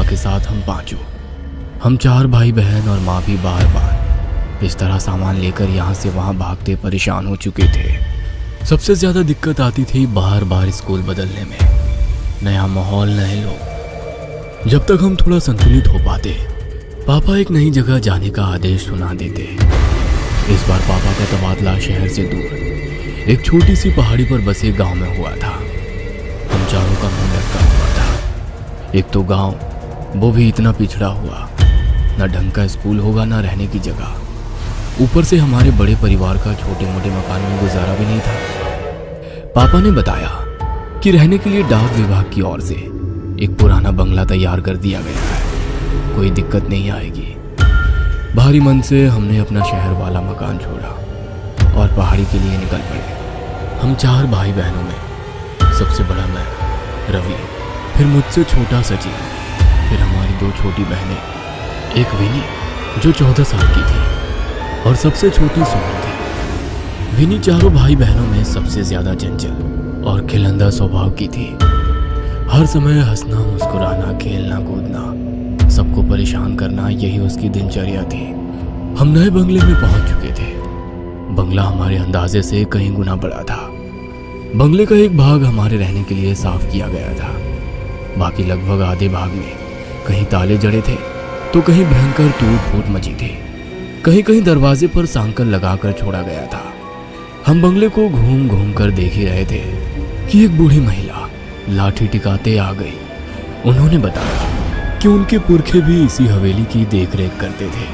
के साथ हम पांचों, हम 4 भाई बहन और माँ भी बार बार इस तरह सामान लेकर यहाँ से वहाँ भागते परेशान हो चुके थे। सबसे ज़्यादा दिक्कत आती थी बार बार स्कूल बदलने में, नया माहौल, नए लोग। जब तक हम थोड़ा संतुलित हो पाते, पापा एक नई जगह जाने का आदेश सुना देते। इस बार पापा का तबादला शहर से दूर एक छोटी सी पहाड़ी पर बसे गांव में हुआ था। हम चारों का मुंह लटका हुआ था। एक तो गांव, वो भी इतना पिछड़ा हुआ, ना ढंग का स्कूल होगा ना रहने की जगह। ऊपर से हमारे बड़े परिवार का छोटे मोटे मकान में गुजारा भी नहीं था। पापा ने बताया कि रहने के लिए डाक विभाग की ओर से एक पुराना बंगला तैयार कर दिया गया है, कोई दिक्कत नहीं आएगी। भारी मन से हमने अपना शहर वाला मकान छोड़ा और पहाड़ी के लिए निकल पड़े। हम 4 भाई बहनों में सबसे बड़ा मैं, रवि, फिर मुझसे छोटा सचिन, फिर हमारी 2 छोटी बहनें, एक विनी जो 14 साल की थी और सबसे छोटी सोनी थी। विनी चारों भाई बहनों में सबसे ज्यादा चंचल और खिलंदा स्वभाव की थी। हर समय हंसना, मुस्कुराना, खेलना कूदना, सबको परेशान करना, यही उसकी दिनचर्या थी। हम नए बंगले में पहुंच चुके थे। बंगला हमारे अंदाजे से कहीं गुना बड़ा था। बंगले का एक भाग हमारे रहने के लिए साफ किया गया था, बाकी लगभग आधे भाग में कहीं ताले जड़े थे तो कहीं भयंकर टूट फूट मची थी। कहीं कहीं दरवाजे पर सांकल लगाकर छोड़ा गया था। हम बंगले को घूम घूम कर देख ही रहे थे कि एक बूढ़ी महिला लाठी टिकाते आ गई। उन्होंने बताया कि उनके पुरखे भी इसी हवेली की देखरेख करते थे।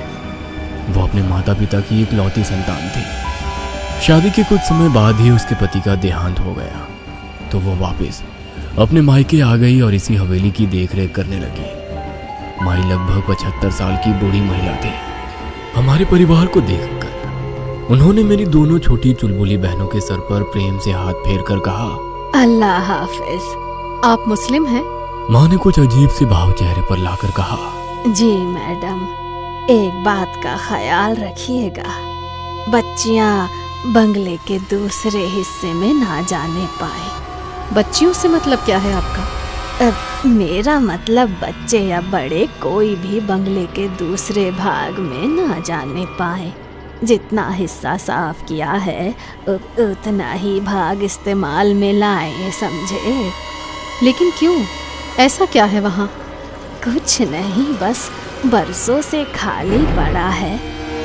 वो अपने माता पिता की इकलौती संतान थी। शादी के कुछ समय बाद ही उसके पति का देहांत हो गया तो वो वापस अपने मायके आ गई और इसी हवेली की देखरेख करने लगी। माई लगभग 75 साल की बूढ़ी महिला थी। हमारे परिवार को देखकर उन्होंने मेरी दोनों छोटी चुलबुली बहनों के सर पर प्रेम से हाथ फेर कर कहा, अल्लाह हाफिज। आप मुस्लिम हैं? माँ ने कुछ अजीब से भाव चेहरे पर लाकर कहा, जी मैडम, एक बात का ख्याल रखिएगा, बच्चियां बंगले के दूसरे हिस्से में ना जाने पाए। बच्चियों से मतलब क्या है आपका? मेरा मतलब बच्चे या बड़े कोई भी बंगले के दूसरे भाग में ना जाने पाए। जितना हिस्सा साफ किया है उतना ही भाग इस्तेमाल में लाए, समझे? लेकिन क्यों? ऐसा क्या है वहाँ? कुछ नहीं, बस बरसों से खाली पड़ा है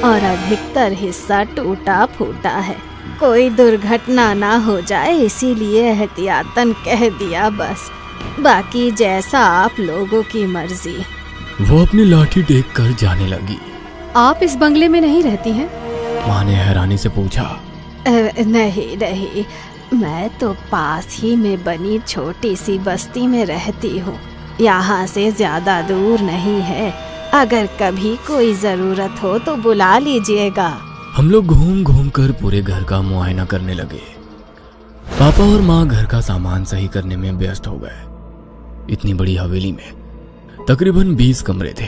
और अधिकतर हिस्सा टूटा फूटा है। कोई दुर्घटना ना हो जाए इसीलिए एहतियातन कह दिया बस। बाकी जैसा आप लोगों की मर्जी। वो अपनी लाठी टेक कर जाने लगी। आप इस बंगले में नहीं रहती हैं? माँ ने हैरानी से पूछा। नहीं नहीं, मैं तो पास ही में बनी छोटी सी बस्ती में रहती हूँ। यहाँ से ज्यादा दूर नहीं है। अगर कभी कोई जरूरत हो तो बुला लीजिएगा। हम लोग घूम घूम कर पूरे घर का मुआयना करने लगे। पापा और माँ घर का सामान सही करने में व्यस्त हो गए। इतनी बड़ी हवेली में तकरीबन 20 कमरे थे,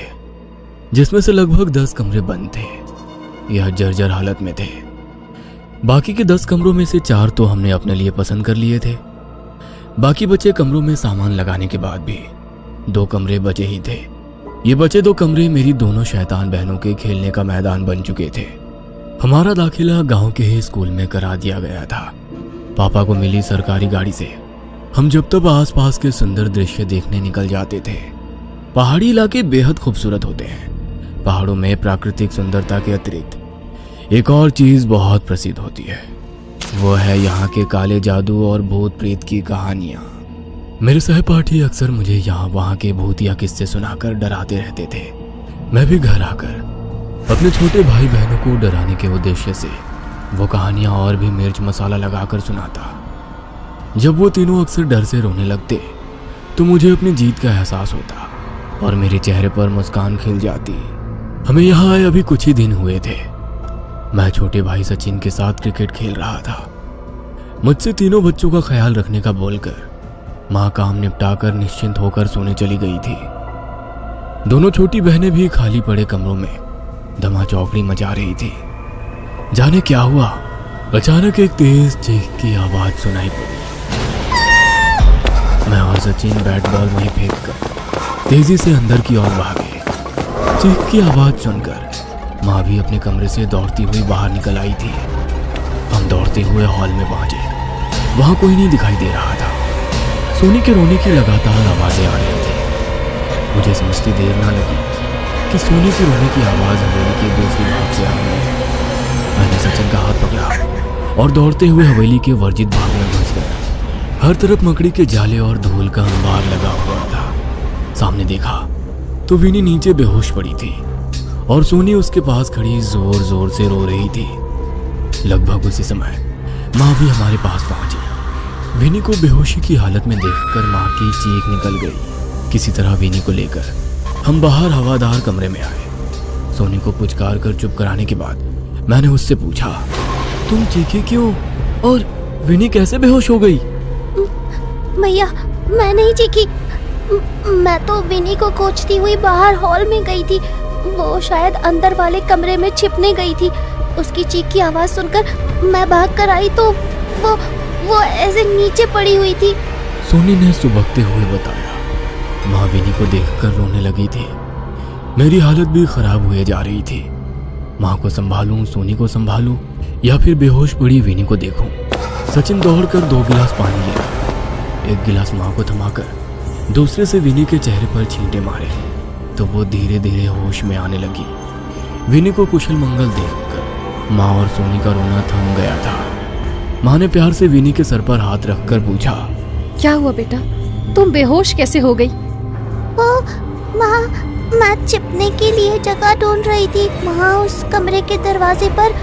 जिसमें से लगभग 10 कमरे बंद थे, यह जर्जर हालत में थे। बाकी के 10 कमरों में से 4 तो हमने अपने लिए पसंद कर लिए थे। बाकी बचे कमरों में सामान लगाने के बाद भी 2 कमरे बचे ही थे। ये बचे 2 कमरे मेरी दोनों शैतान बहनों के खेलने का मैदान बन चुके थे। हमारा दाखिला गांव के ही स्कूल में करा दिया गया था। पापा को मिली सरकारी गाड़ी से हम जब तब आसपास के सुंदर दृश्य देखने निकल जाते थे। पहाड़ी इलाके बेहद खूबसूरत होते हैं। पहाड़ों में प्राकृतिक सुंदरता के अतिरिक्त एक और चीज बहुत प्रसिद्ध होती है, वो है यहाँ के काले जादू और भूत प्रेत की कहानियां। मेरे सहपाठी अक्सर मुझे यहाँ वहाँ के भूतिया किस्से सुनाकर डराते रहते थे। मैं भी घर आकर अपने छोटे भाई बहनों को डराने के उद्देश्य से वो कहानियां और भी मिर्च मसाला लगाकर सुनाता। जब वो तीनों अक्सर डर से रोने लगते तो मुझे अपनी जीत का एहसास होता और मेरे चेहरे पर मुस्कान खिल जाती। हमें यहाँ आए अभी कुछ ही दिन हुए थे। मैं छोटे भाई सचिन के साथ क्रिकेट खेल रहा था। मुझसे तीनों बच्चों का ख्याल रखने का बोलकर माँ काम निपटाकर निश्चिंत होकर सोने चली गई थी। दोनों छोटी बहनें भी खाली पड़े कमरों में धमाचौकड़ी मचा रही थी। जाने क्या हुआ, अचानक एक तेज चीख की आवाज सुनाई पड़ी। मैं और सचिन बैट बॉल वहीं फेंक कर तेजी से अंदर की ओर भागे। चीख की आवाज सुनकर माँ भी अपने कमरे से दौड़ती हुई बाहर निकल आई थी। हम दौड़ते हुए हॉल में पहुंचे। वहां कोई नहीं दिखाई दे रहा था। सोनी के रोने की लगातार आवाजें आ रही थी। मुझे समझती देर ना लगी कि सोनी की रोने की आवाज हवेली के दूसरी भाग से आ रही है। मैंने सचिन का हाथ पकड़ा और दौड़ते हुए हवेली के वर्जित भाग में घुस गया। हर तरफ मकड़ी के जाले और धूल का अंबार लगा हुआ था। सामने देखा तो विनी नीचे बेहोश पड़ी थी और सोनी उसके पास खड़ी जोर जोर से रो रही थी। लगभग उसी समय माँ भी हमारे पास पहुंची। विनी को बेहोशी की हालत में देखकर माँ की चीख निकल गई। किसी तरह विनी को लेकर हम बाहर हवादार कमरे में आए। सोनी को पुचकार कर चुप कराने के बाद मैंने उससे पूछा, तुम चीखी क्यों और विनी कैसे बेहोश हो गई? भैया मैं नहीं चीखी, मैं तो विनी को खोजती हुई बाहर हॉल में गई थी। वो शायद अंदर वाले कमरे में छिपने गई थी। उसकी चीख की आवाज सुनकर मैं भाग कर आई तो वो ऐसे नीचे पड़ी हुई थी। सोनी ने सुबकते हुए बताया। माँ विनी को देखकर रोने लगी थी। मेरी हालत भी खराब हुए जा रही थी। माँ को संभालूं, सोनी को संभालूं या फिर बेहोश पड़ी विनी को देखूं। सचिन दौड़कर 2 गिलास पानी लिया। एक गिलास माँ को थमाकर दूसरे से विनी के चेहरे पर छींटे मारे तो वो धीरे धीरे होश में आने लगी। विनी को कुशल मंगल देखकर माँ और सोनी का रोना थम गया था। माँ ने प्यार से विनी के सर पर हाथ रखकर पूछा, क्या हुआ बेटा, तुम बेहोश कैसे हो गई? माँ मैं छिपने के लिए जगह ढूंढ रही थी। वहाँ उस कमरे के दरवाजे पर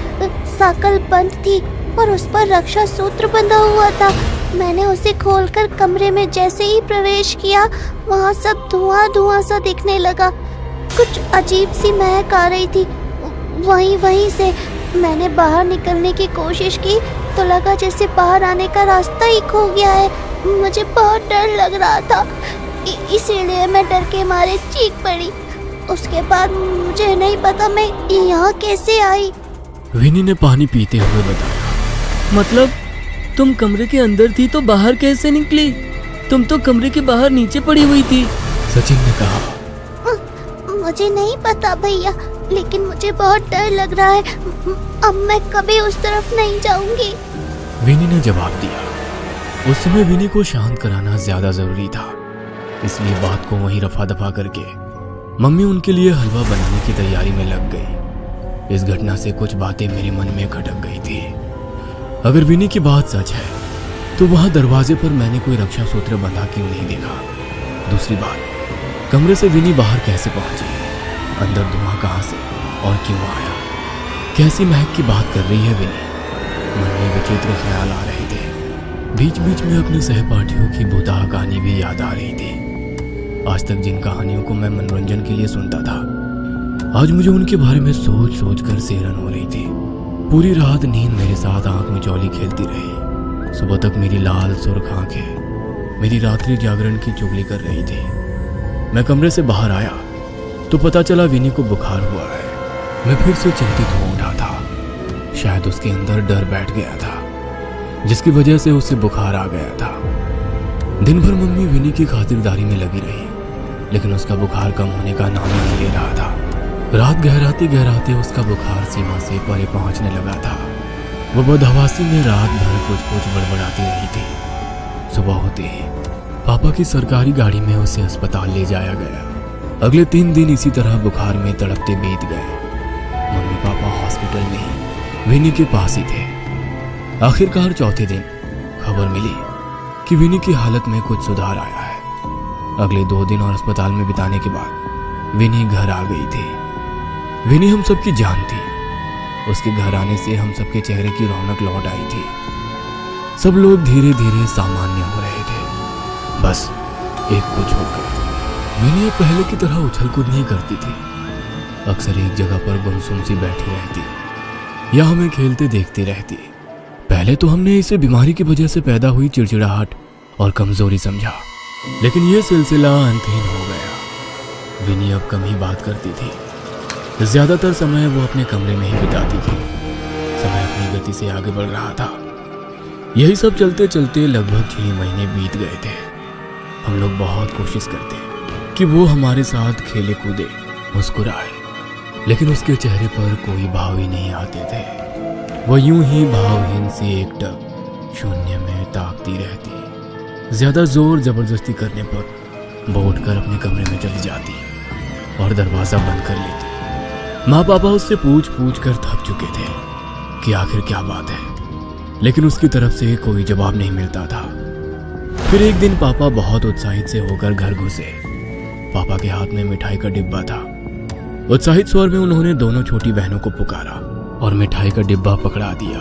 साकल बंद थी और उस पर रक्षा सूत्र बंधा हुआ था। मैंने उसे खोलकर कमरे में जैसे ही प्रवेश किया वहाँ सब धुआं धुआं सा दिखने लगा। कुछ अजीब सी महक आ रही थी। वहीं से मैंने बाहर निकलने की कोशिश की तो लगा जैसे बाहर आने का रास्ता ही खो गया है। मुझे बहुत डर लग रहा था, इसीलिए मैं डर के मारे चीख पड़ी। उसके बाद मुझे नहीं पता मैं यहाँ कैसे आई। विनी ने पानी पीते हुए बताया। मतलब तुम कमरे के अंदर थी तो बाहर कैसे निकली? तुम तो कमरे के बाहर नीचे पड़ी हुई थी। सचिन ने कहा। मुझे नहीं पता भैया, लेकिन मुझे बहुत डर लग रहा है। अब मैं कभी उस तरफ नहीं जाऊंगी। विनी ने जवाब दिया। उस समय विनी को शांत कराना ज्यादा जरूरी था, इसलिए बात को वहीं रफा दफा करके मम्मी उनके लिए हलवा बनाने की तैयारी में लग गई। इस घटना से कुछ बातें मेरे मन में खटक गई थी। अगर विनी की बात सच है तो वहां दरवाजे पर मैंने कोई रक्षा सूत्र बंधा क्यों नहीं देखा? दूसरी बात, कमरे से विनी बाहर कैसे पहुंची? अंदर धुआं कहां से और क्यों आया? कैसी महक की बात कर रही है विनी? मन में विचित्र ख्याल आ रहे थे। बीच बीच में अपने सहपाठियों की भूतहा कहानी भी याद आ रही थी। आज तक जिन कहानियों को मैं मनोरंजन के लिए सुनता था, आज मुझे उनके बारे में सोच सोच कर सेहरन हो रही थी। पूरी रात नींद मेरे साथ आंख में चौली खेलती रही। सुबह तक मेरी लाल सुर्ख आंखें मेरी रात्रि जागरण की चुगली कर रही थी। मैं कमरे से बाहर आया तो पता चला विनी को बुखार हुआ है। मैं फिर से चिंतित हो उठा था। शायद उसके अंदर डर बैठ गया था, जिसकी वजह से उसे बुखार आ गया था। दिन भर मम्मी विनी की खातिरदारी में लगी रही, लेकिन उसका बुखार कम होने का नाम ही नहीं ले रहा था। रात गहराते गहराते उसका बुखार सीमा से परे पहुंचने लगा था। वो बदहवासी में रात भर कुछ कुछ बड़बड़ाती रही थी। सुबह होते ही पापा की सरकारी गाड़ी में उसे अस्पताल ले जाया गया। अगले 3 दिन इसी तरह बुखार में तड़पते बीत गए। मम्मी पापा हॉस्पिटल में ही विनी के पास ही थे। आखिरकार चौथे दिन खबर मिली कि विनी की हालत में कुछ सुधार आया है। अगले 2 दिन और अस्पताल में बिताने के बाद विनी घर आ गई थी। विनी हम सबकी जान थी। उसके घर आने से हम सबके चेहरे की रौनक लौट आई थी। सब लोग धीरे धीरे सामान्य हो रहे थे। बस एक कुछ होकर विनी पहले की तरह उछल कूद नहीं करती थी। अक्सर एक जगह पर गुमसुम सी बैठी रहती या हमें खेलते देखती रहती। पहले तो हमने इसे बीमारी की वजह से पैदा हुई चिड़चिड़ाहट और कमजोरी समझा, लेकिन यह सिलसिला अंतहीन हो गया। विनी अब कम ही बात करती थी। ज्यादातर समय वो अपने कमरे में ही बिताती थी। समय अपनी गति से आगे बढ़ रहा था। यही सब चलते चलते लगभग 6 महीने बीत गए थे। हम लोग बहुत कोशिश करते, कि वो हमारे साथ खेले कूदे, मुस्कुराए, लेकिन उसके चेहरे पर कोई भाव ही नहीं आते थे। वो यूं ही भावहीन सी एकटक शून्य में ताकती रहती। ज्यादा जोर जबरदस्ती करने पर वो उठकर अपने कमरे में चली जाती और दरवाजा बंद कर लेती। माँ पापा उससे पूछ पूछ कर थक चुके थे कि आखिर क्या बात है, लेकिन उसकी तरफ से कोई जवाब नहीं मिलता था। फिर एक दिन पापा बहुत उत्साहित से होकर घर घुसे। पापा के हाथ में मिठाई का डिब्बा था। उत्साहित स्वर में उन्होंने दोनों छोटी बहनों को पुकारा और मिठाई का डिब्बा पकड़ा दिया।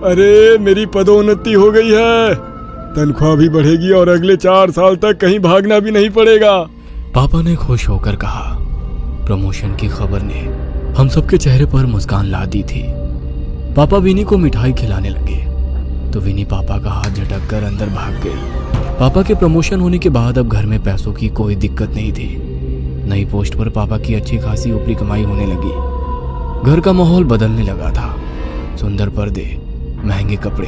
अरे मेरी पदोन्नति हो गई है, तनख्वाह भी बढ़ेगी और अगले 4 साल तक कहीं भागना भी नहीं पड़ेगा। पापा ने खुश होकर कहा। प्रमोशन की खबर ने हम सबके चेहरे पर मुस्कान ला दी थी। पापा विनी को मिठाई खिलाने लगे तो विनी पापा का हाथ झटक कर अंदर भाग गई। पापा के प्रमोशन होने के बाद अब घर में पैसों की कोई दिक्कत नहीं थी। नई पोस्ट पर पापा की अच्छी खासी ऊपरी कमाई होने लगी। घर का माहौल बदलने लगा था। सुंदर पर्दे, महंगे कपड़े,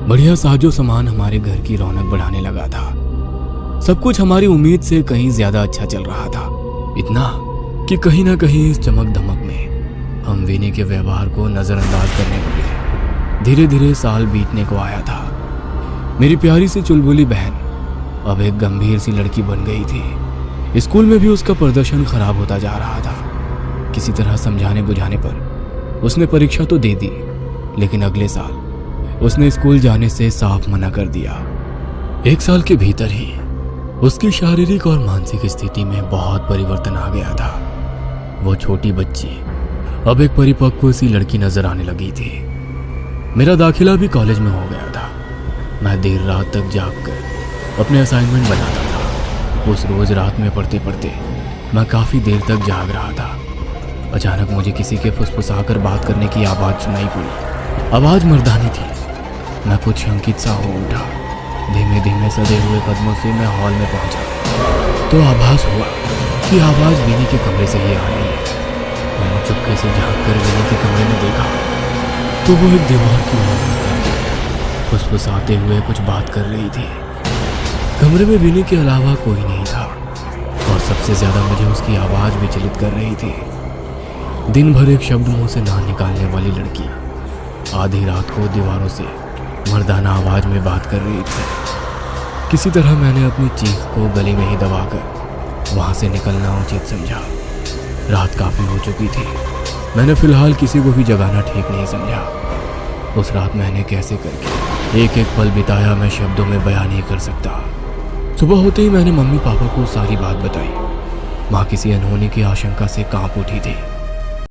बढ़िया साजो सामान हमारे घर की रौनक बढ़ाने लगा था। सब कुछ हमारी उम्मीद से कहीं ज्यादा अच्छा चल रहा था। इतना कि कहीं ना कहीं इस चमक धमक में हम विनी के व्यवहार को नजरअंदाज करने लगे। धीरे धीरे साल बीतने को आया था। मेरी प्यारी सी चुलबुली बहन अब एक गंभीर सी लड़की बन गई थी। स्कूल में भी उसका प्रदर्शन खराब होता जा रहा था। किसी तरह समझाने बुझाने पर उसने परीक्षा तो दे दी, लेकिन अगले साल उसने स्कूल जाने से साफ मना कर दिया। 1 साल के भीतर ही उसकी शारीरिक और मानसिक स्थिति में बहुत परिवर्तन आ गया था। वो छोटी बच्ची अब एक परिपक्व सी लड़की नजर आने लगी थी। मेरा दाखिला भी कॉलेज में हो गया था। मैं देर रात तक जागकर अपने असाइनमेंट बनाता था। उस रोज रात में पढ़ते पढ़ते मैं काफ़ी देर तक जाग रहा था। अचानक मुझे किसी के फुसफुसाकर बात करने की आवाज़ सुनाई पड़ी। आवाज़ मर्दानी थी। मैं कुछ शंकित सा हो उठा। धीमे धीमे सधे हुए कदमों से मैं हॉल में पहुंचा तो आभास हुआ कि आवाज़ विनी के कमरे से ही आ रही है। मैंने चुपके से झांककर विनी के कमरे में देखा तो वो एक दीवार की ओर फुसफुसाते हुए कुछ बात कर रही थी। कमरे में विनी के अलावा कोई नहीं था और सबसे ज्यादा मुझे उसकी आवाज विचलित कर रही थी। दिन भर एक शब्द मुंह से ना निकालने वाली लड़की आधी रात को दीवारों से मर्दाना आवाज में बात कर रही थी। किसी तरह मैंने अपनी चीख को गले में ही दबाकर वहां से निकलना उचित समझा। रात काफी हो चुकी थी। मैंने फिलहाल किसी को भी जगाना ठीक नहीं समझा। उस रात मैंने कैसे करके एक एक पल बिताया मैं शब्दों में बयान नहीं कर सकता। सुबह होते ही मैंने मम्मी पापा को सारी बात बताई। माँ किसी अनहोनी की आशंका से कांप उठी थी।